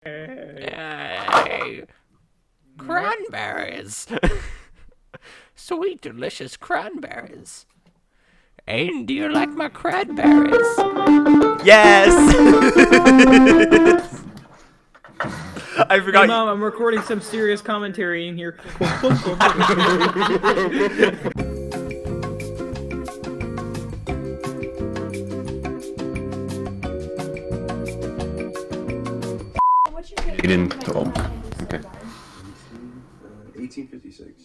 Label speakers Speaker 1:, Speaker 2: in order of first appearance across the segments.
Speaker 1: Hey, cranberries. Sweet, delicious cranberries. Aiden, do you like my cranberries? Yes! I forgot.
Speaker 2: Hey, Mom, I'm recording some serious commentary in here.
Speaker 3: He didn't. Oh, okay.
Speaker 4: 1856.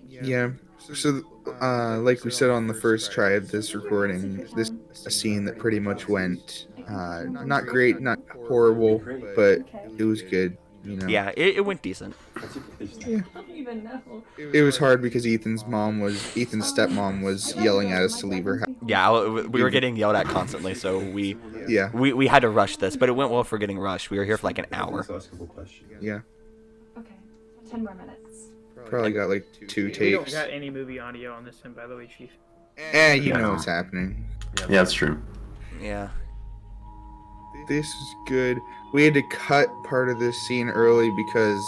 Speaker 5: Yeah. So, like we said on the first try of this recording, this a scene that pretty much went, not great, not horrible, but it was good. You know.
Speaker 1: Yeah, it went decent.
Speaker 5: Yeah. It was hard because Ethan's stepmom was yelling at us to leave her house.
Speaker 1: Yeah, we were getting yelled at constantly, so we had to rush this, but it went well for getting rushed. We were here for like an hour.
Speaker 5: Yeah.
Speaker 6: Okay, 10 more minutes.
Speaker 5: Probably got like 2
Speaker 2: We don't
Speaker 5: tapes.
Speaker 2: got any movie audio on this one, by the way, Chief.
Speaker 5: You know what's happening.
Speaker 3: Yeah, that's true.
Speaker 1: Yeah.
Speaker 5: This is good. We had to cut part of this scene early because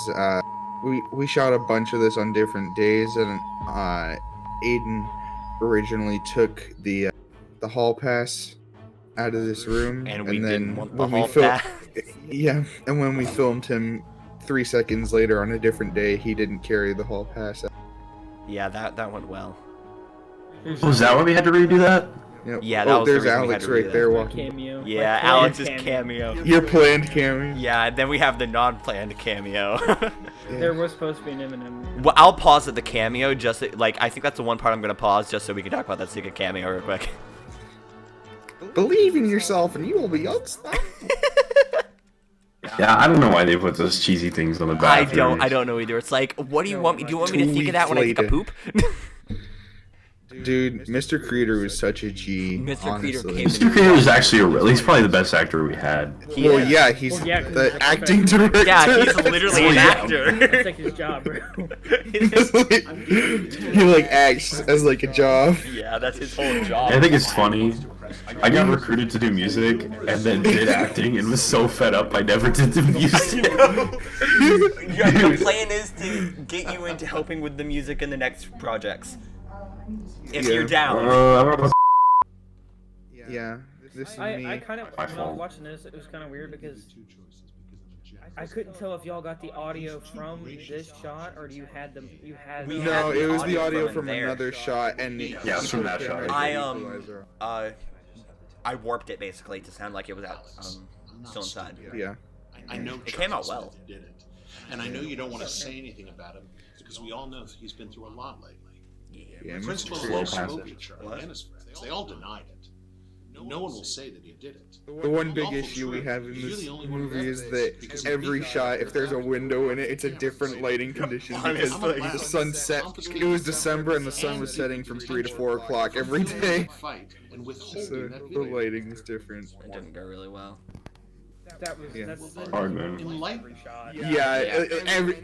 Speaker 5: we shot a bunch of this on different days, and Aiden originally took the hall pass out of this room,
Speaker 1: And we
Speaker 5: then
Speaker 1: didn't want the
Speaker 5: when we
Speaker 1: hall
Speaker 5: fil-
Speaker 1: pass.
Speaker 5: Yeah, and when we filmed him 3 seconds later on a different day, he didn't carry the hall pass out.
Speaker 1: Yeah, that went well.
Speaker 3: Was that why we had to redo that?
Speaker 5: Yep.
Speaker 1: Yeah, that was the
Speaker 5: there's
Speaker 1: reason we had
Speaker 5: Alex
Speaker 1: to redo
Speaker 5: right
Speaker 1: that.
Speaker 5: there walking.
Speaker 2: Cameo.
Speaker 1: Yeah,
Speaker 2: My planned
Speaker 1: Alex's cameo.
Speaker 5: Your planned cameo.
Speaker 1: Yeah, and then we have the non-planned cameo.
Speaker 2: There was supposed to be an Eminem.
Speaker 1: Well, I'll pause at the cameo just like I think that's the one part I'm gonna pause just so we can talk about that secret cameo real quick.
Speaker 5: Believe in yourself, and you will be unstoppable.
Speaker 3: Yeah, I don't know why they put those cheesy things on the
Speaker 1: I
Speaker 3: bathroom.
Speaker 1: don't know either. It's like, what do you want me? Do you want me to
Speaker 5: 2
Speaker 1: think of that when I take a
Speaker 5: weeks
Speaker 1: poop?
Speaker 5: Dude, Mr. Creeder was such a G.
Speaker 1: Mr. Creeder
Speaker 5: honestly.
Speaker 1: came
Speaker 3: Mr. Creeder was actually he's probably the best actor we had.
Speaker 5: Well, yeah, he's
Speaker 2: Well, yeah, 'cause
Speaker 5: the
Speaker 2: he's a
Speaker 5: acting
Speaker 2: professional.
Speaker 5: director.
Speaker 1: Yeah, he's literally an
Speaker 3: Yeah.
Speaker 1: actor.
Speaker 2: That's like his job, bro.
Speaker 5: He like acts as like a job.
Speaker 1: Yeah, that's his whole job.
Speaker 3: I think it's funny. I got recruited to do music and then did acting and was so fed up I never did the music.
Speaker 1: Yeah, the plan is to get you into helping with the music in the next projects. If
Speaker 5: Yeah.
Speaker 1: you're down.
Speaker 3: I don't know.
Speaker 5: Yeah, this is
Speaker 2: I
Speaker 5: me.
Speaker 2: kind of,
Speaker 3: My
Speaker 2: when I was
Speaker 3: fault.
Speaker 2: watching this, it was kind of weird because I couldn't tell if y'all got the audio from this shot or you had the
Speaker 1: We
Speaker 5: No,
Speaker 1: had the
Speaker 5: it was the
Speaker 1: audio
Speaker 5: audio
Speaker 1: from
Speaker 5: from
Speaker 1: there.
Speaker 5: another shot, and
Speaker 3: Yeah, it's from that shot.
Speaker 1: I warped it basically to sound like it was out, still inside.
Speaker 5: Yeah.
Speaker 7: I know
Speaker 1: It came out
Speaker 7: Chuck
Speaker 1: well.
Speaker 7: did it, and I know you don't want to say anything about him because we all know he's been through a lot lately.
Speaker 5: Yeah,
Speaker 7: Principal
Speaker 3: Slow
Speaker 7: and
Speaker 3: pass
Speaker 7: spoke
Speaker 3: it.
Speaker 7: to Charlie and his friends. They all denied it. No one will say that he did it.
Speaker 5: The one big issue we have in this movie is that every shot, if there's a window in it, it's a different lighting condition because
Speaker 1: Honestly.
Speaker 5: the sun set. It was December and the sun was setting from 3 to 4 o'clock every day,
Speaker 7: Fight and
Speaker 5: so
Speaker 7: withholding that
Speaker 5: the lighting was different.
Speaker 1: It didn't go really well.
Speaker 2: that was
Speaker 5: Yeah.
Speaker 2: that's
Speaker 3: Hard, man.
Speaker 7: in light.
Speaker 2: every shot.
Speaker 5: Yeah,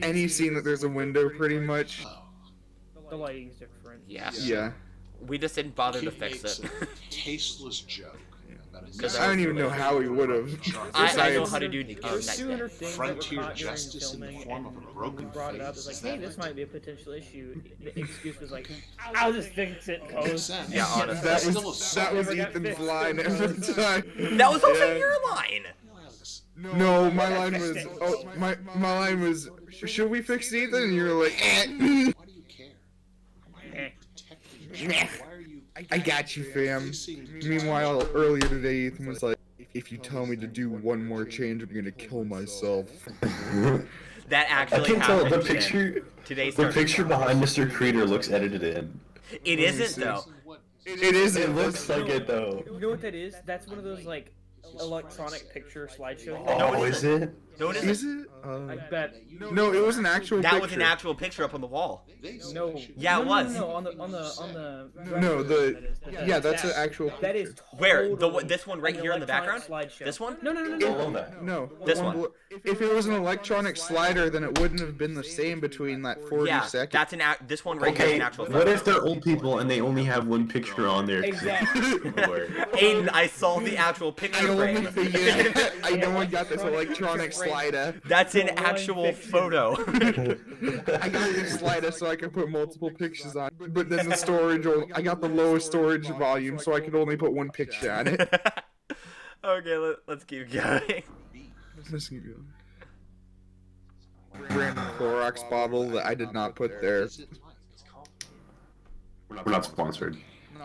Speaker 5: any scene that there's a window, pretty much.
Speaker 2: The lighting's different.
Speaker 1: Yeah.
Speaker 5: Yeah.
Speaker 1: We just didn't bother to
Speaker 7: Kid
Speaker 1: fix
Speaker 7: makes
Speaker 1: it.
Speaker 7: a tasteless joke about a
Speaker 1: Because
Speaker 5: I don't even know how he would have.
Speaker 1: I know how to do
Speaker 2: There's
Speaker 1: night
Speaker 2: sooner
Speaker 1: vision.
Speaker 2: things
Speaker 7: Frontier
Speaker 2: that were caught during
Speaker 7: justice in the
Speaker 2: filming,
Speaker 7: form of a
Speaker 2: and
Speaker 7: broken
Speaker 2: we brought it up.
Speaker 7: face.
Speaker 2: It's like,
Speaker 7: Is
Speaker 2: hey,
Speaker 7: that
Speaker 2: this
Speaker 7: like-
Speaker 2: might be a potential issue. The excuse was like, I'll just fix it,
Speaker 7: Makes
Speaker 2: cause.
Speaker 7: sense.
Speaker 1: Yeah, honestly.
Speaker 5: That
Speaker 7: Still a
Speaker 5: was
Speaker 7: song.
Speaker 5: Ethan's
Speaker 2: fixed.
Speaker 5: line every time.
Speaker 1: That was also
Speaker 5: Yeah.
Speaker 1: your line.
Speaker 7: Alex,
Speaker 5: No, my line was. Oh, my line was. Should we fix Ethan? And you're like,
Speaker 7: why do you care? Why are you protecting your child? Why are you
Speaker 5: I got you, fam.
Speaker 7: facing
Speaker 5: Meanwhile, earlier today, Ethan was like, if you tell me to do one more change, I'm gonna kill myself.
Speaker 1: That
Speaker 3: I
Speaker 1: actually
Speaker 3: can tell
Speaker 1: happened.
Speaker 3: the
Speaker 1: today.
Speaker 3: picture.
Speaker 1: Today's
Speaker 3: The
Speaker 1: turn.
Speaker 3: picture behind Mr. Creeder looks edited in.
Speaker 1: It isn't though.
Speaker 7: what?
Speaker 5: It is.
Speaker 3: It looks like it though.
Speaker 2: You know what that is? That's one of those like electronic picture slideshows.
Speaker 3: Oh, is it?
Speaker 1: No, it
Speaker 5: Is
Speaker 1: isn't.
Speaker 5: it?
Speaker 2: I bet.
Speaker 5: No, it was an actual
Speaker 1: That
Speaker 5: picture.
Speaker 1: was an actual picture up on the wall.
Speaker 2: No.
Speaker 1: Yeah, it
Speaker 2: no,
Speaker 1: was.
Speaker 2: No, on the.
Speaker 5: No,
Speaker 2: that is.
Speaker 5: yeah, that's an actual.
Speaker 2: That is.
Speaker 1: Where?
Speaker 2: Totally
Speaker 1: This one right
Speaker 2: an
Speaker 1: here in the
Speaker 2: electronic
Speaker 1: background?
Speaker 2: slideshow.
Speaker 1: This one?
Speaker 2: No.
Speaker 5: No,
Speaker 1: This
Speaker 5: the
Speaker 1: one.
Speaker 5: If it was an electronic slider, then it wouldn't have been the same between that 40
Speaker 1: Yeah,
Speaker 5: seconds.
Speaker 1: that's this one right here is
Speaker 3: Okay,
Speaker 1: an actual
Speaker 3: what
Speaker 1: photo.
Speaker 3: if they're old people and they only have one picture on there?
Speaker 2: Exactly.
Speaker 1: Aiden, I saw the actual picture frame.
Speaker 5: I know I got this electronic slider.
Speaker 1: That's an
Speaker 2: The one
Speaker 1: actual
Speaker 2: picture.
Speaker 1: photo.
Speaker 5: I got this slider so I can put multiple pictures on. But then the storage, I got the lowest storage volume so I could only put one picture on it.
Speaker 1: Okay, let's keep going.
Speaker 5: Random Clorox bottle that I did not put there.
Speaker 3: We're not sponsored.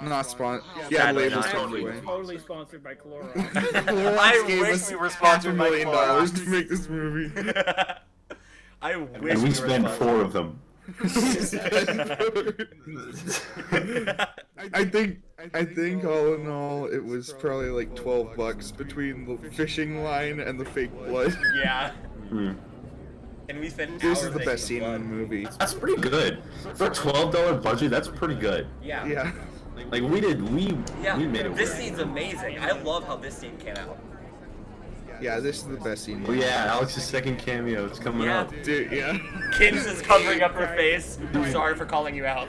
Speaker 5: Not sponsored.
Speaker 1: Sadly
Speaker 5: Yeah, labels
Speaker 1: not.
Speaker 5: totally.
Speaker 2: Totally sponsored by Clorox.
Speaker 5: Clorox
Speaker 1: I
Speaker 5: gave
Speaker 1: wish
Speaker 5: us
Speaker 1: we were sponsored by
Speaker 5: $500,000
Speaker 1: Clorox.
Speaker 5: to make this movie.
Speaker 1: I wish
Speaker 3: And we
Speaker 1: were
Speaker 3: spent
Speaker 1: sponsored.
Speaker 3: 4 of them.
Speaker 5: I think all in all it was probably like $12 between the fishing line and the fake blood.
Speaker 1: Yeah.
Speaker 3: Hmm.
Speaker 1: And we spent
Speaker 5: This
Speaker 1: hours
Speaker 5: is the
Speaker 1: making
Speaker 5: best scene in the
Speaker 1: blood.
Speaker 5: movie.
Speaker 3: That's pretty good. For a $12 budget, that's pretty good.
Speaker 1: Yeah.
Speaker 5: Yeah.
Speaker 3: Like we
Speaker 1: Yeah.
Speaker 3: made it
Speaker 1: This
Speaker 3: work.
Speaker 1: scene's amazing. I love how this scene came out.
Speaker 5: Yeah, this is the best scene.
Speaker 3: Oh yeah, Alex's second cameo, it's coming
Speaker 1: Yeah.
Speaker 3: up.
Speaker 5: Dude, yeah.
Speaker 1: Kins is covering up her face. Sorry for calling you out.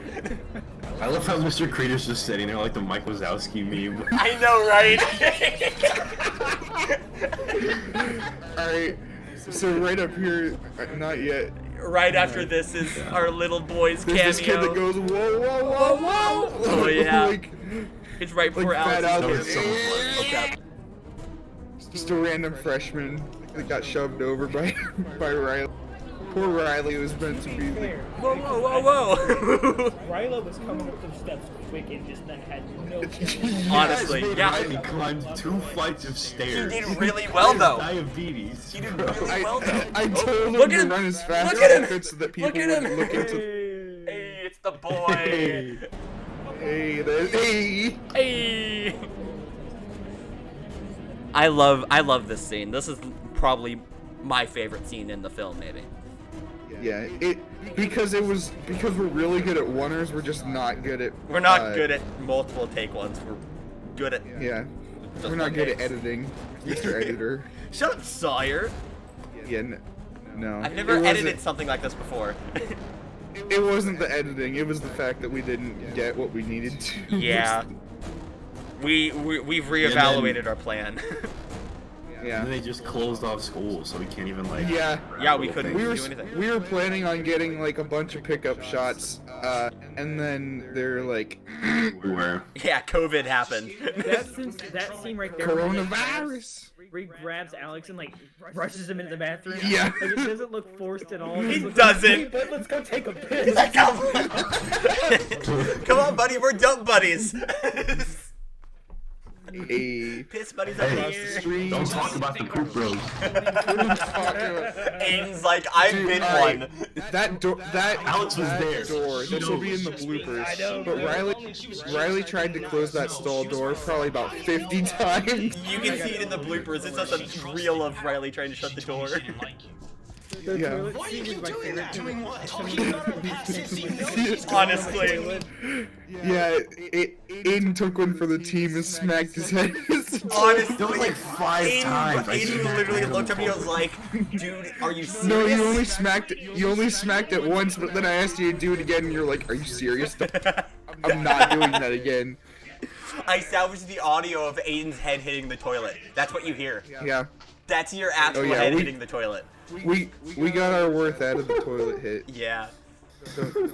Speaker 3: I love how Mr. Creeder's just sitting there like the Mike Wazowski meme.
Speaker 1: I know, right?
Speaker 5: Alright, so right up here, not yet.
Speaker 1: Right after this is our little boy's
Speaker 5: There's
Speaker 1: cameo.
Speaker 5: this kid that goes, whoa, whoa, whoa, whoa!
Speaker 1: Oh, yeah.
Speaker 5: like
Speaker 1: It's right before
Speaker 5: Fat
Speaker 1: Alex.
Speaker 5: Albert.
Speaker 1: Okay.
Speaker 5: Just a random freshman that got shoved over by Riley. Poor Riley was meant to be the...
Speaker 1: Whoa, whoa, whoa, whoa!
Speaker 2: Rylo was coming up the steps quick and just then had no chance.
Speaker 1: Honestly, yeah.
Speaker 3: He climbed 2 flights of
Speaker 1: He
Speaker 3: stairs.
Speaker 1: did really well, though.
Speaker 3: Diabetes.
Speaker 1: He did really well, though.
Speaker 5: I told him
Speaker 1: Look
Speaker 5: to
Speaker 1: at him.
Speaker 5: run as fast
Speaker 1: Look
Speaker 5: as
Speaker 1: at
Speaker 5: I
Speaker 1: him.
Speaker 5: could so that people
Speaker 1: Look at
Speaker 5: would
Speaker 1: him.
Speaker 5: look into...
Speaker 1: Hey, it's the boy.
Speaker 3: Hey.
Speaker 5: Hey, hey!
Speaker 1: Hey. I love this scene. This is probably my favorite scene in the film, maybe.
Speaker 5: Yeah, because we're really good at oneers, we're just not good at...
Speaker 1: We're not good at multiple take ones. We're good at...
Speaker 5: Yeah,
Speaker 1: just
Speaker 5: we're not
Speaker 1: one
Speaker 5: good at
Speaker 1: takes.
Speaker 5: editing, Mr. Editor.
Speaker 1: Shut up, Sawyer.
Speaker 5: Yeah, no.
Speaker 1: I've never
Speaker 5: It wasn't-
Speaker 1: edited something like this before.
Speaker 5: It wasn't the editing, it was the fact that we didn't get what we needed to.
Speaker 1: Yeah. We've reevaluated our plan.
Speaker 3: And
Speaker 5: Yeah.
Speaker 3: then they just closed off school, so we can't even like.
Speaker 5: Yeah.
Speaker 1: Yeah, we couldn't
Speaker 5: We were
Speaker 1: do anything.
Speaker 5: we were planning on getting like a bunch of pickup shots, and then they're like
Speaker 3: Where?
Speaker 1: Yeah, COVID happened.
Speaker 2: That scene right there.
Speaker 5: coronavirus.
Speaker 2: Where he grabs Alex and like rushes him into the bathroom.
Speaker 5: Yeah.
Speaker 2: Like it doesn't look forced at all.
Speaker 1: He
Speaker 2: It looks
Speaker 1: doesn't.
Speaker 2: Hey, bud, let's go take a piss.
Speaker 1: Come on. Come on, buddy, we're dump buddies.
Speaker 5: Hey.
Speaker 1: Piss buddies
Speaker 3: Hey,
Speaker 1: up
Speaker 5: Across the
Speaker 1: here.
Speaker 5: street.
Speaker 3: Don't talk about the poop bros.
Speaker 1: Aiden's like, I've
Speaker 5: Dude,
Speaker 1: been
Speaker 5: alright.
Speaker 1: one.
Speaker 5: That door,
Speaker 3: Alex was
Speaker 5: that
Speaker 3: there.
Speaker 5: door. This will be in the bloopers. But Riley tried to close that stall door probably about 50 times.
Speaker 1: You can see it in the bloopers. It's just a reel of Riley trying to shut the door.
Speaker 2: The
Speaker 5: Yeah.
Speaker 2: toilet scene is my favorite.
Speaker 7: Doing what?
Speaker 1: Honestly.
Speaker 5: Yeah, Aiden took one for the team and smacked his head.
Speaker 1: Honestly.
Speaker 3: There was like 5 times. I
Speaker 1: Aiden
Speaker 3: smacked
Speaker 1: literally
Speaker 3: him
Speaker 1: looked at me and was
Speaker 3: twice.
Speaker 1: like, dude, are you serious?
Speaker 5: No, you only smacked it once, but then I asked you to do it again, and you're like, "Are you serious? I'm not doing that again."
Speaker 1: I salvaged the audio of Aiden's head hitting the toilet. That's what you hear.
Speaker 5: Yeah,
Speaker 1: That's your actual
Speaker 5: Oh, yeah,
Speaker 1: head
Speaker 5: we-
Speaker 1: hitting the toilet.
Speaker 5: we got our worth out of the toilet hit.
Speaker 1: Yeah.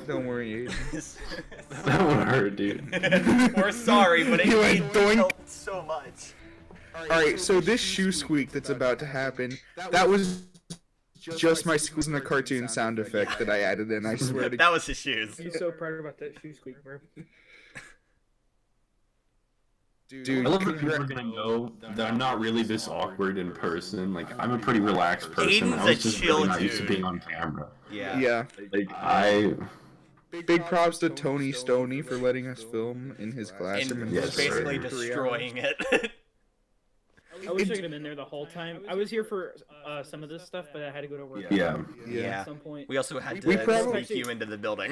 Speaker 5: Don't worry, Aiden.
Speaker 3: That one hurt, dude.
Speaker 1: We're sorry, but it
Speaker 5: You
Speaker 1: made
Speaker 5: went
Speaker 1: me
Speaker 5: doink.
Speaker 1: help so much.
Speaker 5: Alright, so this shoe squeak that's about to happen, that was just my Schools in a Cartoon sound effect that I added in, I swear to God.
Speaker 1: That was his shoes.
Speaker 2: He's so proud about that shoe squeak, bro.
Speaker 5: Dude,
Speaker 3: I love that people are gonna know that I'm not really this awkward in person. Like, I'm a pretty relaxed person.
Speaker 1: Aiden's
Speaker 3: I was
Speaker 1: a
Speaker 3: just
Speaker 1: chill
Speaker 3: really not used to
Speaker 1: dude.
Speaker 3: being on camera.
Speaker 1: Yeah.
Speaker 5: yeah.
Speaker 3: Like,
Speaker 5: Big props to Tony Stoney for letting us film in his classroom.
Speaker 1: And
Speaker 5: in
Speaker 3: Yes,
Speaker 1: basically
Speaker 3: sir.
Speaker 1: destroying it.
Speaker 2: I wish I could have been there the whole time. I was here for some of this stuff, but I had to go to work.
Speaker 3: Yeah.
Speaker 1: Yeah.
Speaker 2: At some point.
Speaker 1: We also had
Speaker 5: We
Speaker 1: to
Speaker 5: probably-
Speaker 1: sneak you into the building.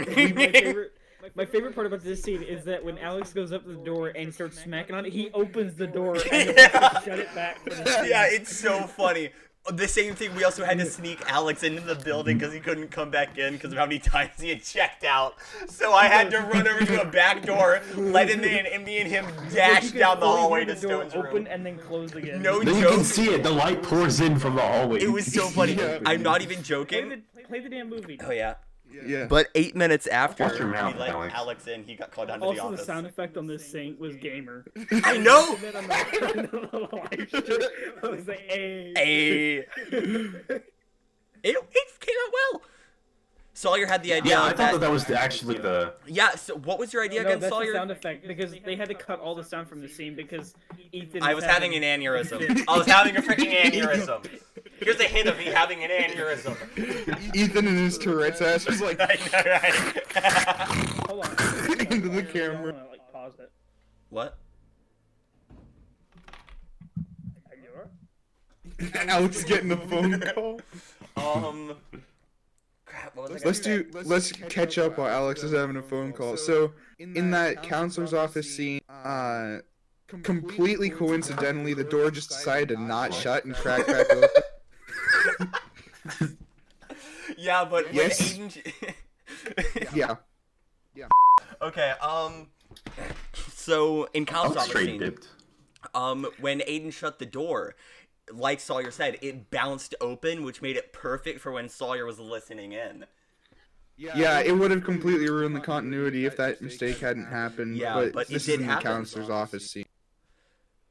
Speaker 2: My favorite part about this scene is that when Alex goes up to the door and starts smacking on it, he opens the door and shut it back. For the
Speaker 1: Yeah, it's so funny. The same thing, we also had to sneak Alex into the building because he couldn't come back in because of how many times he had checked out. So I had to run over to a back door, let him in, and me and him dashed down the hallway to Stone's
Speaker 2: open
Speaker 1: room.
Speaker 2: and then close again.
Speaker 1: No
Speaker 3: Then you can
Speaker 1: joke.
Speaker 3: see it. The light pours in from the hallway.
Speaker 1: It was so funny.
Speaker 5: Yeah.
Speaker 1: I'm not even joking.
Speaker 2: Play the damn movie.
Speaker 1: Oh, yeah.
Speaker 5: Yeah.
Speaker 1: But 8 minutes after
Speaker 3: Watch your mouth,
Speaker 1: we let
Speaker 3: Alex.
Speaker 1: Alex in, he got called down to the
Speaker 2: Also,
Speaker 1: office.
Speaker 2: the sound effect on this sync was gamer.
Speaker 1: I know!
Speaker 2: And then on the live stream, I was like, hey.
Speaker 1: Hey. It came out well. Sawyer had the idea
Speaker 3: Yeah, I
Speaker 1: of
Speaker 3: thought that was actually the.
Speaker 1: Yeah, so what was your idea
Speaker 2: No,
Speaker 1: again,
Speaker 2: that's the
Speaker 1: Sawyer?
Speaker 2: sound effect because they had to cut all the sound from the scene because Ethan.
Speaker 1: I was having an aneurysm. I was having a freaking aneurysm. Here's a hint of me having an aneurysm.
Speaker 5: Ethan and his Tourette's ass was like
Speaker 1: I know, right?
Speaker 2: Hold on.
Speaker 5: into the
Speaker 2: I
Speaker 5: camera.
Speaker 2: wanna, like, pause it.
Speaker 1: What?
Speaker 5: Alex getting a phone call.
Speaker 1: Crap, what was I gonna say?
Speaker 5: Let's catch up while Alex is having a phone call. So in that counselor's office scene, completely coincidentally, the door just decided to not shut and crack back open.
Speaker 1: Yeah, but when
Speaker 5: Yes.
Speaker 1: Aiden...
Speaker 5: Yeah.
Speaker 1: Okay, so in
Speaker 3: I
Speaker 1: Kyle's
Speaker 3: was
Speaker 1: office
Speaker 3: straight
Speaker 1: scene,
Speaker 3: dipped.
Speaker 1: when Aiden shut the door, like Sawyer said, it bounced open, which made it perfect for when Sawyer was listening in.
Speaker 5: Yeah, it would have completely ruined the continuity if that mistake hadn't happened.
Speaker 1: Yeah, but it
Speaker 5: this
Speaker 1: did
Speaker 5: is in the
Speaker 1: happen.
Speaker 5: counselor's office scene.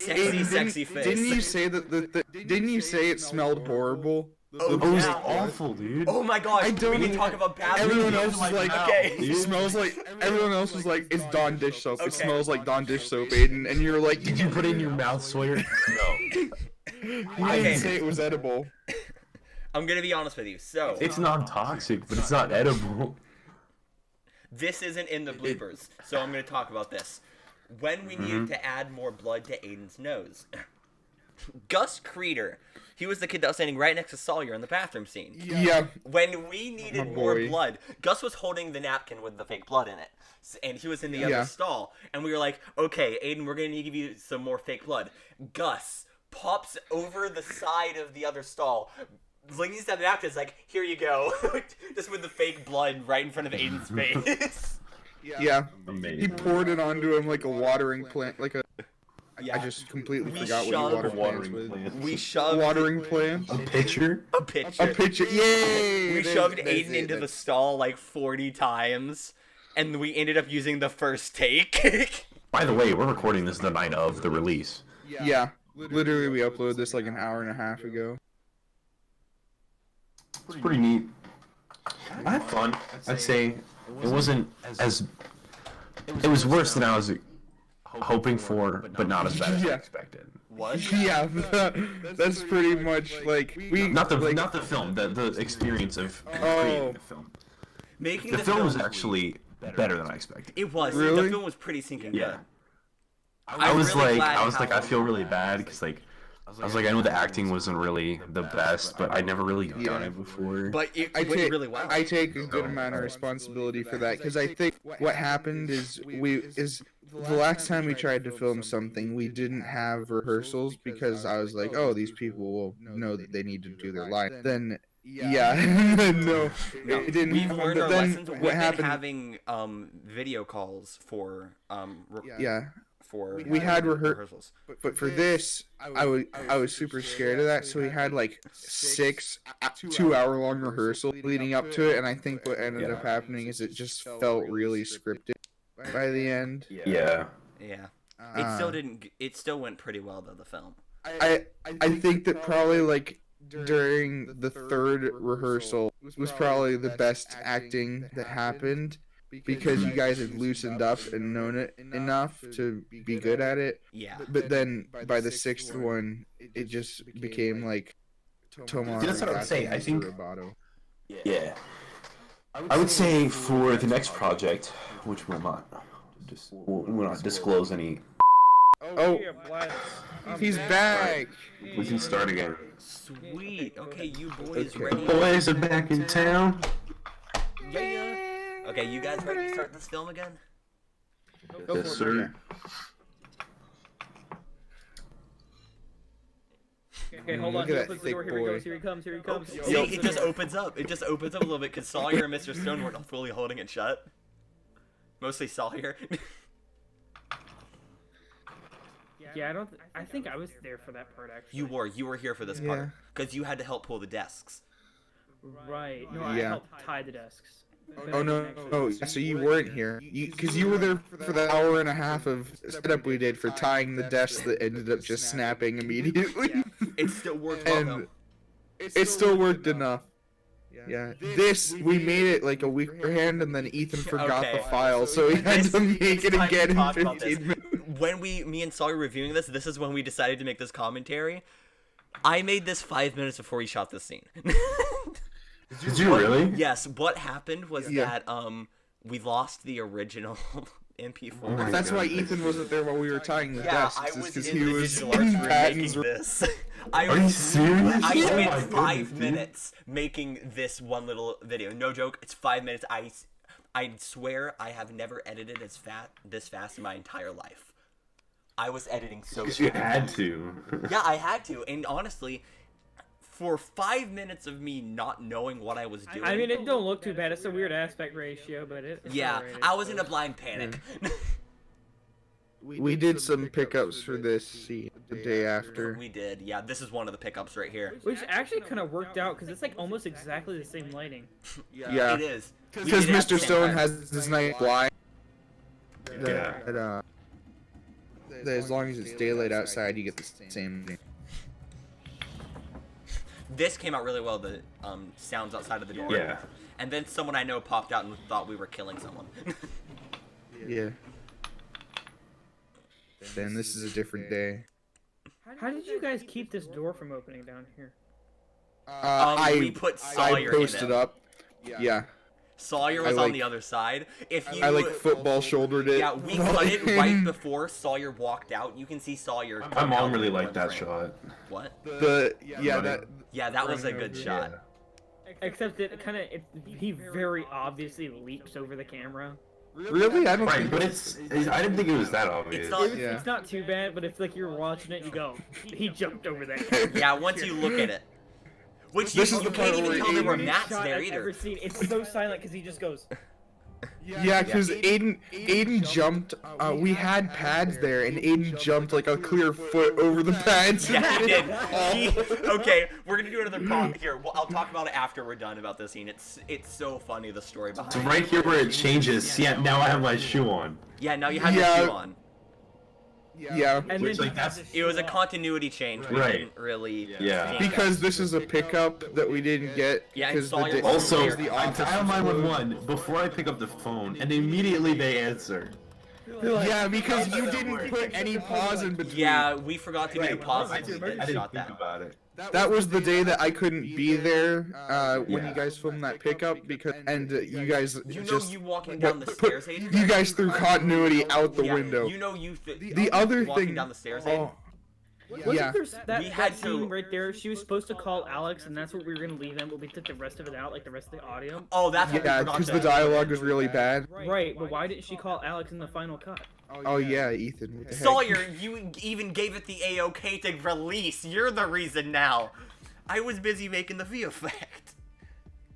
Speaker 1: Sexy, sexy
Speaker 5: Didn't-
Speaker 1: face.
Speaker 5: Didn't you say that? Didn't you say it smelled horrible?
Speaker 1: Oh,
Speaker 3: It was
Speaker 1: yeah.
Speaker 3: awful, dude.
Speaker 1: Oh my gosh,
Speaker 5: I don't
Speaker 1: we can
Speaker 5: even-
Speaker 1: talk about bathroom.
Speaker 5: Everyone
Speaker 1: use.
Speaker 5: else was like,
Speaker 1: okay.
Speaker 5: it smells like. Everyone else was like, it's Dawn dish soap.
Speaker 1: Okay.
Speaker 5: It smells like Dawn dish soap, Aiden. And you're like,
Speaker 3: Did you put it in your mouth, Sawyer? No.
Speaker 5: You
Speaker 1: Okay.
Speaker 5: didn't say it was edible.
Speaker 1: I'm gonna be honest with you. So,
Speaker 3: It's non-toxic, but it's not edible.
Speaker 1: this isn't in the bloopers, so I'm gonna talk about this. When we needed to add more blood to Aiden's nose, Gus Creeder, he was the kid that was standing right next to Sawyer in the bathroom scene.
Speaker 5: Yeah.
Speaker 1: When we needed
Speaker 5: My
Speaker 1: more
Speaker 5: boy.
Speaker 1: blood, Gus was holding the napkin with the fake blood in it. And he was in the other
Speaker 5: Yeah.
Speaker 1: stall. And we were like, okay, Aiden, we're going to give you some more fake blood. Gus pops over the side of the other stall, leans down the napkin, is like, here you go. Just with the fake blood right in front of Aiden's face.
Speaker 5: Yeah. He
Speaker 3: Amazing.
Speaker 5: poured it onto him like a watering plant, like a.
Speaker 1: Yeah.
Speaker 5: I just completely
Speaker 1: We
Speaker 5: forgot what
Speaker 1: shoved-
Speaker 5: you water
Speaker 3: Watering
Speaker 5: plants with.
Speaker 3: plant.
Speaker 1: We shoved
Speaker 5: Watering plant.
Speaker 3: A pitcher?
Speaker 1: a pitcher.
Speaker 5: A picture. Yay!
Speaker 1: We
Speaker 5: There's-
Speaker 1: shoved
Speaker 5: there's
Speaker 1: Aiden
Speaker 5: it,
Speaker 1: into the
Speaker 5: that's-
Speaker 1: stall like 40 times. And we ended up using the first take.
Speaker 3: By the way, we're recording this the night of the release.
Speaker 5: Yeah. Literally, we uploaded this like an hour and a half ago.
Speaker 3: It's pretty neat. I had fun. I'd say it wasn't as. It was worse than I was hoping for, but not as bad as I
Speaker 5: Yeah.
Speaker 3: expected.
Speaker 1: What?
Speaker 5: Yeah, that's pretty much like we.
Speaker 3: Not the
Speaker 5: like,
Speaker 3: not the film, the experience of
Speaker 5: Oh.
Speaker 3: creating the film.
Speaker 1: Making
Speaker 3: The film was actually better than I expected.
Speaker 1: It was. The
Speaker 5: Really?
Speaker 1: film was pretty sinking
Speaker 3: Yeah.
Speaker 1: good.
Speaker 3: I was
Speaker 1: really
Speaker 3: like,
Speaker 1: glad
Speaker 3: I
Speaker 1: how-
Speaker 3: feel really bad because like, I was like, I know the acting wasn't really the best, but I'd never really done it before.
Speaker 1: But it
Speaker 5: I
Speaker 1: went
Speaker 5: take
Speaker 1: really well.
Speaker 5: I take a good amount of responsibility for that because I think what happened is the last time we tried to film something we didn't have rehearsals because I was like, oh, these people will know that they need to do their line. Then yeah, no, it didn't.
Speaker 1: We've
Speaker 5: happen.
Speaker 1: learned
Speaker 5: But
Speaker 1: our
Speaker 5: then
Speaker 1: lessons. We've
Speaker 5: what
Speaker 1: been
Speaker 5: happened?
Speaker 1: having video calls for
Speaker 5: Yeah,
Speaker 1: for
Speaker 5: we had
Speaker 1: rehearsals.
Speaker 5: but for this, I was super scared of that. So we had like 6 2-hour-long rehearsals leading up to it, and I think what ended up happening is it just felt really scripted by the end.
Speaker 3: Yeah.
Speaker 1: Yeah. It still didn't. It still went pretty well though. The film.
Speaker 5: I think that probably like during the third rehearsal was probably the best acting that happened because you guys had loosened up and known it enough to be good at it.
Speaker 1: Yeah.
Speaker 5: But then by the 6th one, it just became like Tomar.
Speaker 3: That's what I would say, I think-
Speaker 5: Roboto.
Speaker 3: Yeah. I would say for the next project, which will not disclose any
Speaker 5: Oh,
Speaker 2: yeah, blast. I'm
Speaker 5: he's back.
Speaker 3: We can start again.
Speaker 1: Sweet. Okay, you boys
Speaker 5: Okay.
Speaker 1: ready?
Speaker 3: Boys are back in town.
Speaker 1: Yeah. Okay, you guys ready to start this film again?
Speaker 2: Go
Speaker 3: Yes,
Speaker 2: for it.
Speaker 3: sir.
Speaker 2: Okay, hold on.
Speaker 5: Look at
Speaker 2: He
Speaker 5: that
Speaker 2: opens the
Speaker 5: thick
Speaker 2: door. Here he
Speaker 5: boy.
Speaker 2: goes. Here he comes. Here he comes.
Speaker 1: See, it just opens up. It just opens up a little bit because Sawyer and Mr. Stone weren't fully holding it shut. Mostly Sawyer.
Speaker 2: Yeah, I think I was there for that part actually.
Speaker 1: You were here for this part because you had to help pull the desks.
Speaker 2: Right. No, I
Speaker 5: Yeah.
Speaker 2: helped tie the desks.
Speaker 5: Oh no! Oh, so you weren't here. Because you were there for the hour and a half of setup we did for tying the desks that ended up just snapping immediately.
Speaker 1: It still worked well
Speaker 5: And
Speaker 1: though.
Speaker 5: it still worked enough. Yeah. This we made it like a week beforehand, and then Ethan forgot
Speaker 1: Okay.
Speaker 5: the file, so he had to make
Speaker 1: It's
Speaker 5: it
Speaker 1: time to
Speaker 5: again in
Speaker 1: talk about
Speaker 5: 15 minutes.
Speaker 1: When me and Sawyer were reviewing this is when we decided to make this commentary. I made this 5 minutes before we shot this scene.
Speaker 3: Did you really?
Speaker 1: Yes, what happened was
Speaker 5: Yeah.
Speaker 1: that we lost the original MP4.
Speaker 3: Oh my
Speaker 5: That's why
Speaker 3: God.
Speaker 5: Ethan wasn't there while we were tying the
Speaker 1: Yeah,
Speaker 5: desks.
Speaker 1: I
Speaker 5: is
Speaker 1: was
Speaker 5: 'cause
Speaker 1: in
Speaker 5: he
Speaker 1: the
Speaker 5: was
Speaker 1: digital arts
Speaker 5: in
Speaker 1: room
Speaker 5: Patton's
Speaker 1: making this. I
Speaker 3: Are you serious?
Speaker 1: I
Speaker 3: Oh
Speaker 1: spent
Speaker 3: my
Speaker 1: 5
Speaker 3: goodness, dude.
Speaker 1: minutes making this one little video. No joke, it's 5 minutes. I swear I have never edited this fast in my entire life. I was editing so
Speaker 3: Because you
Speaker 1: fast.
Speaker 3: had to.
Speaker 1: Yeah, I had to, and honestly, for 5 minutes of me not knowing what I was doing.
Speaker 2: I mean, it don't look too bad. It's a weird aspect ratio, but it's
Speaker 1: yeah,
Speaker 2: alright.
Speaker 1: I was in a blind panic.
Speaker 5: We did some pickups for this scene the day after.
Speaker 1: We did, yeah. This is one of the pickups right here.
Speaker 2: Which actually kind of worked out because it's like almost exactly the same lighting.
Speaker 5: Yeah.
Speaker 1: It is. We
Speaker 5: Because
Speaker 1: did it at the
Speaker 5: Mr.
Speaker 1: same
Speaker 5: Stone
Speaker 1: time.
Speaker 5: has this night blind.
Speaker 3: Yeah.
Speaker 5: That as long as it's daylight outside, you get the same thing.
Speaker 1: This came out really well. The sounds outside of the door.
Speaker 3: Yeah.
Speaker 1: And then someone I know popped out and thought we were killing someone.
Speaker 5: Yeah. Then this is a different day.
Speaker 2: How did you guys keep this door from opening down here?
Speaker 1: We put
Speaker 5: I
Speaker 1: Sawyer in
Speaker 5: posted
Speaker 1: it.
Speaker 5: up. Yeah.
Speaker 1: Sawyer was
Speaker 5: I
Speaker 1: on the other side. If you
Speaker 5: I like football shouldered it.
Speaker 1: Yeah, we cut it right before Sawyer walked out. You can see Sawyer.
Speaker 3: My
Speaker 1: come
Speaker 3: mom
Speaker 1: out
Speaker 3: really
Speaker 1: in
Speaker 3: liked
Speaker 1: one
Speaker 3: that
Speaker 1: frame.
Speaker 3: shot.
Speaker 1: What?
Speaker 5: Yeah,
Speaker 1: That was a good
Speaker 5: Yeah.
Speaker 1: shot.
Speaker 2: Except it kind of he very obviously leaps over the camera.
Speaker 5: Really? I don't
Speaker 3: Right,
Speaker 5: think
Speaker 3: but I didn't think it was that obvious.
Speaker 1: It's not.
Speaker 5: Yeah.
Speaker 2: It's not too bad, but if like you're watching it, you go, he jumped over that camera.
Speaker 1: Yeah, once you look at it. Which
Speaker 5: This
Speaker 1: you,
Speaker 5: is
Speaker 1: you
Speaker 5: the
Speaker 1: can't
Speaker 5: part
Speaker 1: even
Speaker 5: where
Speaker 1: tell there were
Speaker 5: Aiden-
Speaker 1: mats
Speaker 2: Shot
Speaker 1: there
Speaker 2: I've
Speaker 1: either.
Speaker 2: ever seen. It's so silent because he just goes.
Speaker 5: Yeah, because Aiden jumped. We had pads there, and Aiden jumped like a clear foot over the pads.
Speaker 1: Yeah, he did. Okay, we're gonna do another pop here. Well, I'll talk about it after we're done about this scene. It's so funny, the story behind
Speaker 3: So
Speaker 1: it.
Speaker 3: right here where it changes, see, now I have my shoe on.
Speaker 1: Yeah, now you have
Speaker 5: Yeah.
Speaker 1: your shoe on.
Speaker 5: Yeah.
Speaker 2: And
Speaker 3: Which,
Speaker 2: then
Speaker 3: like, that's-
Speaker 1: It was a continuity change. We
Speaker 3: Right.
Speaker 1: didn't really.
Speaker 3: Yeah.
Speaker 1: change
Speaker 5: Because this is a pickup that we didn't get.
Speaker 1: Yeah, and
Speaker 5: because
Speaker 1: Sawyer
Speaker 5: the
Speaker 1: was
Speaker 3: Also,
Speaker 1: There's
Speaker 5: the
Speaker 3: I
Speaker 5: office
Speaker 3: dial
Speaker 5: was
Speaker 3: 911 before I pick up the phone, and immediately they answer.
Speaker 5: Yeah, because you didn't put any pause in between.
Speaker 1: Yeah, we forgot to do
Speaker 5: Right.
Speaker 1: pause.
Speaker 3: I
Speaker 1: and we
Speaker 3: didn't
Speaker 1: didn't
Speaker 3: think
Speaker 1: shot that.
Speaker 3: about it.
Speaker 5: That was the day that I couldn't be there when
Speaker 3: Yeah.
Speaker 5: you guys filmed that pickup because you guys
Speaker 1: You know
Speaker 5: just
Speaker 1: you walking down the stairs, Hayden?
Speaker 5: you guys threw continuity out the
Speaker 1: Yeah,
Speaker 5: window.
Speaker 1: You know you.
Speaker 5: The other
Speaker 1: walking
Speaker 5: thing.
Speaker 1: down the stairs, Hayden?
Speaker 5: Oh,
Speaker 2: Wasn't
Speaker 5: yeah.
Speaker 2: there that,
Speaker 1: We had
Speaker 2: that scene
Speaker 1: to-
Speaker 2: right there? She was supposed to call Alex, and that's what we were gonna leave in, but we took the rest of it out, like the rest of the audio.
Speaker 1: Oh, that's what we
Speaker 5: Yeah,
Speaker 1: forgot
Speaker 5: because
Speaker 1: to-
Speaker 5: the dialogue was really bad.
Speaker 2: Right, but why didn't she call Alex in the final cut?
Speaker 5: Oh yeah, Ethan. What the heck?
Speaker 1: Sawyer, you even gave it the A-OK to release. You're the reason now. I was busy making the V effect.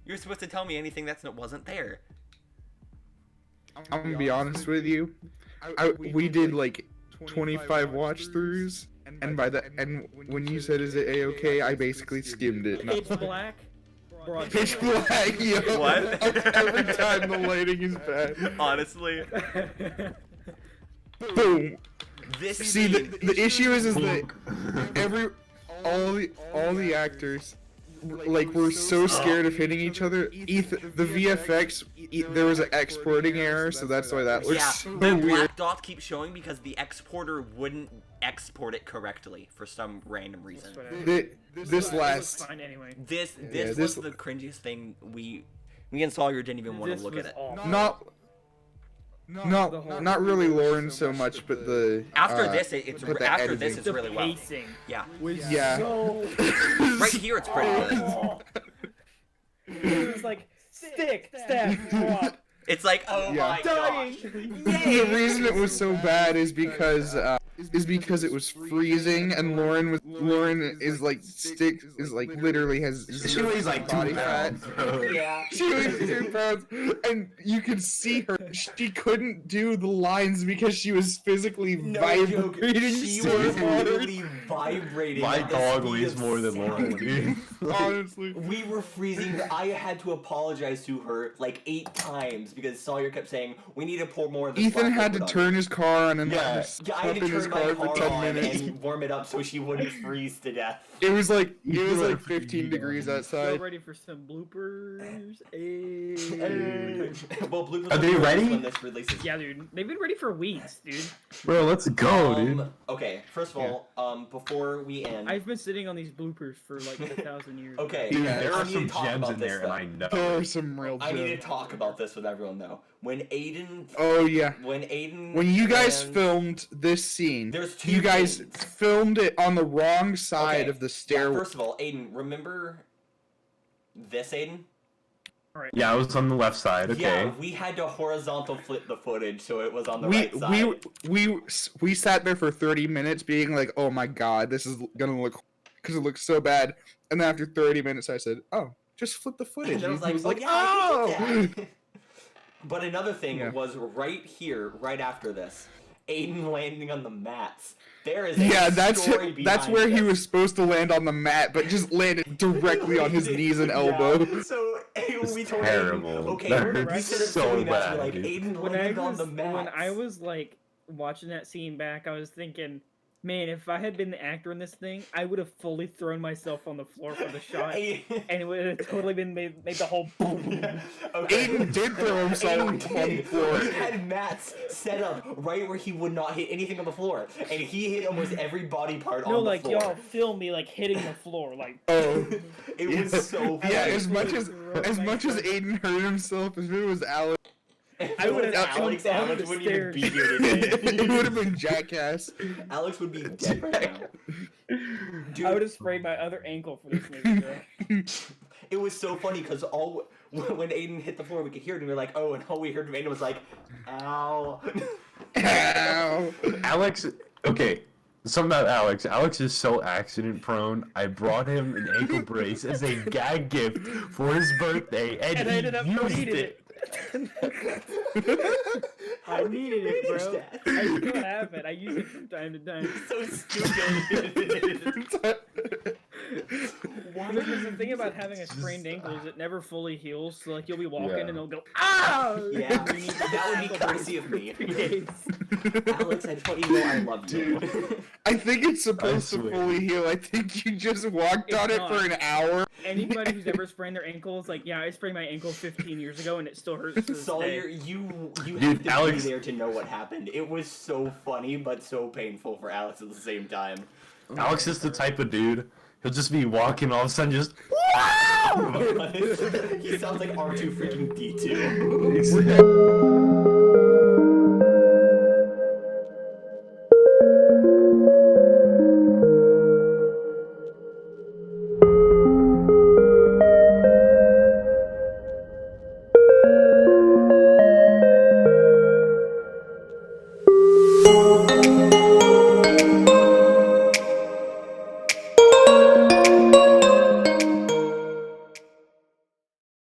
Speaker 1: You're supposed to tell me anything that wasn't there.
Speaker 5: I'm gonna be honest with you. We did like 25 watch throughs, and when you said is it A-OK, I basically skimmed it.
Speaker 2: Pitch black. Broad
Speaker 5: Pitch black, yo.
Speaker 1: What?
Speaker 5: Every time the lighting is bad.
Speaker 1: Honestly,
Speaker 5: Boom.
Speaker 1: this
Speaker 5: See,
Speaker 1: scene-
Speaker 5: the issue is that all the actors like were so scared of hitting each other. The VFX there was an exporting error, so that's why that looks
Speaker 1: yeah,
Speaker 5: so
Speaker 1: the
Speaker 5: weird.
Speaker 1: black dots keep showing because the exporter wouldn't export it correctly for some random reason.
Speaker 5: This
Speaker 2: It
Speaker 5: last
Speaker 2: was fine anyway.
Speaker 1: This
Speaker 5: this-
Speaker 1: was the cringiest thing me and Sawyer didn't even want
Speaker 2: This
Speaker 1: to look
Speaker 2: was
Speaker 1: at it.
Speaker 2: awful.
Speaker 5: not No, not really Lauren so much, but the
Speaker 1: After this, it's
Speaker 5: but the
Speaker 1: after this,
Speaker 5: editing.
Speaker 1: it's
Speaker 2: The
Speaker 1: really well.
Speaker 2: pacing
Speaker 1: Yeah.
Speaker 2: was
Speaker 5: Yeah.
Speaker 2: so.
Speaker 1: Right here, it's pretty good.
Speaker 2: It was like stick, stab, drop,
Speaker 1: It's like, oh
Speaker 5: Yeah.
Speaker 1: my
Speaker 2: dying.
Speaker 1: gosh.
Speaker 5: The reason it was so bad is because it was freezing, and Lauren is like literally has
Speaker 3: She weighs like 2
Speaker 5: body fat.
Speaker 3: pounds, bro.
Speaker 1: Yeah.
Speaker 5: She weighs 2 pounds, and you could see her. She couldn't do the lines because she was physically
Speaker 1: No joke.
Speaker 5: vibrating
Speaker 1: She
Speaker 5: so
Speaker 1: was
Speaker 5: hard.
Speaker 1: literally vibrating.
Speaker 3: My
Speaker 1: at the
Speaker 3: dog
Speaker 1: speed
Speaker 3: weighs
Speaker 1: of
Speaker 3: more than Lauren,
Speaker 1: sound.
Speaker 3: dude.
Speaker 5: Honestly.
Speaker 1: We were freezing. I had to apologize to her like 8 times because Sawyer kept saying, "We need to pour more of this."
Speaker 5: Ethan
Speaker 1: black
Speaker 5: had to
Speaker 1: liquid on
Speaker 5: turn his car on and
Speaker 3: Yeah.
Speaker 5: let her
Speaker 1: Yeah, I
Speaker 5: up
Speaker 1: had to
Speaker 5: in his
Speaker 1: turn my
Speaker 5: car
Speaker 1: car
Speaker 5: for 10
Speaker 1: on
Speaker 5: minutes.
Speaker 1: and warm it up so she wouldn't freeze to death.
Speaker 5: It was like
Speaker 3: You
Speaker 5: 15 degrees
Speaker 2: Y'all
Speaker 5: outside.
Speaker 2: ready for some bloopers?
Speaker 1: Well, Blue
Speaker 3: Are they ready?
Speaker 1: when this releases.
Speaker 2: Yeah, dude. They've been ready for weeks, dude.
Speaker 3: Bro, let's go, dude.
Speaker 1: Okay, first of all, before we end,
Speaker 2: I've been sitting on these bloopers for like 1,000 years.
Speaker 1: okay,
Speaker 3: Dude,
Speaker 5: Yeah,
Speaker 3: there
Speaker 1: I
Speaker 3: are
Speaker 1: need
Speaker 3: some
Speaker 1: to talk
Speaker 3: gems
Speaker 1: about
Speaker 3: in
Speaker 1: this,
Speaker 3: there,
Speaker 1: though.
Speaker 3: and I know.
Speaker 5: There are some real
Speaker 1: I need to
Speaker 5: gems.
Speaker 1: talk about this with everyone though. When Aiden,
Speaker 5: Oh yeah.
Speaker 1: when
Speaker 5: You guys
Speaker 1: and-
Speaker 5: filmed this scene,
Speaker 1: There's 2
Speaker 5: you guys
Speaker 1: scenes.
Speaker 5: filmed it on the wrong side
Speaker 1: Okay,
Speaker 5: of the
Speaker 1: yeah,
Speaker 5: stairway.
Speaker 1: first of all, Aiden, remember this, Aiden?
Speaker 3: Yeah, I was on the left side. Okay.
Speaker 1: Yeah, we had to horizontal flip the footage so it was on the right side.
Speaker 5: we sat there for 30 minutes being like, oh my god, this is gonna look, because it looks so bad. And then after 30 minutes, I said, oh, just flip the footage.
Speaker 1: And I was
Speaker 5: He
Speaker 1: like,
Speaker 5: was
Speaker 1: oh,
Speaker 5: like,
Speaker 1: yeah, I can
Speaker 5: oh.
Speaker 1: do that. But another thing
Speaker 5: Yeah.
Speaker 1: was right here, right after this, Aiden landing on the mats. There is a
Speaker 5: Yeah,
Speaker 1: story
Speaker 5: that's
Speaker 1: behind
Speaker 5: where he
Speaker 1: this.
Speaker 5: was supposed to land on the mat, but just landed directly on his knees and elbow.
Speaker 1: Yeah, so we told
Speaker 3: terrible.
Speaker 1: Aiden, okay,
Speaker 3: That
Speaker 1: we
Speaker 3: hurts
Speaker 1: set up
Speaker 3: so
Speaker 1: so many mats,
Speaker 3: bad,
Speaker 1: we're like,
Speaker 3: dude.
Speaker 1: Aiden
Speaker 2: When I
Speaker 1: landed on
Speaker 2: was
Speaker 1: the mats.
Speaker 2: when I was like watching that scene back, I was thinking, man, if I had been the actor in this thing, I would have fully thrown myself on the floor for the shot, and it would have totally been made the whole boom.
Speaker 1: Okay.
Speaker 5: Aiden did throw himself on the
Speaker 1: Aiden
Speaker 5: floor.
Speaker 1: did. He had mats set up right where he would not hit anything on the floor, and he hit almost every body part
Speaker 2: No,
Speaker 1: on the
Speaker 2: like
Speaker 1: floor.
Speaker 2: y'all film me like hitting the floor, like.
Speaker 5: Oh.
Speaker 1: It was so funny.
Speaker 5: Yeah,
Speaker 2: I
Speaker 5: as much as
Speaker 2: threw myself.
Speaker 5: Aiden hurt himself, if it was Alex,
Speaker 2: I would have
Speaker 1: Alex.
Speaker 2: jumped down
Speaker 1: Alex
Speaker 2: the
Speaker 1: wouldn't even
Speaker 2: stairs.
Speaker 1: be here
Speaker 5: it
Speaker 1: today.
Speaker 5: would have been Jackass.
Speaker 1: Alex would be dead right now. Dude,
Speaker 2: I would have sprayed my other ankle for this movie, bro.
Speaker 1: it was so funny because when Aiden hit the floor, we could hear it, and we were like, "Oh!" And all we heard from Aiden was like, "Ow."
Speaker 5: Ow.
Speaker 3: Alex, okay. Something about Alex. Alex is so accident prone. I brought him an ankle brace as a gag gift for his birthday, and,
Speaker 2: And I
Speaker 3: he
Speaker 2: ended up
Speaker 3: used
Speaker 2: needing
Speaker 3: it.
Speaker 2: I needed it,
Speaker 1: Use
Speaker 2: bro.
Speaker 1: that.
Speaker 2: I still have it. I use it from time to time.
Speaker 1: So stupid.
Speaker 2: Because the thing about having a sprained ankle is it never fully heals. So like you'll be walking
Speaker 3: Yeah.
Speaker 2: and it'll go ah.
Speaker 1: Yeah,
Speaker 2: You need to
Speaker 1: that would be
Speaker 2: ankle
Speaker 1: courtesy of me.
Speaker 2: 3 days.
Speaker 1: Alex, I just want you to know I love you.
Speaker 5: I think it's supposed to
Speaker 3: swear.
Speaker 5: fully heal. I think you just walked
Speaker 2: It's
Speaker 5: on it
Speaker 2: not.
Speaker 5: for an hour.
Speaker 2: Anybody who's ever sprained their ankle is like, yeah, I sprained my ankle 15 years ago and it still hurts to this
Speaker 1: Sawyer,
Speaker 2: day.
Speaker 1: you
Speaker 3: Dude,
Speaker 1: have to
Speaker 3: Alex-
Speaker 1: be there to know what happened. It was so funny, but so painful for Alex at the same time.
Speaker 3: Alex is the type of dude. He'll just be walking, all of a sudden, just.
Speaker 1: He sounds like R2 freaking D2.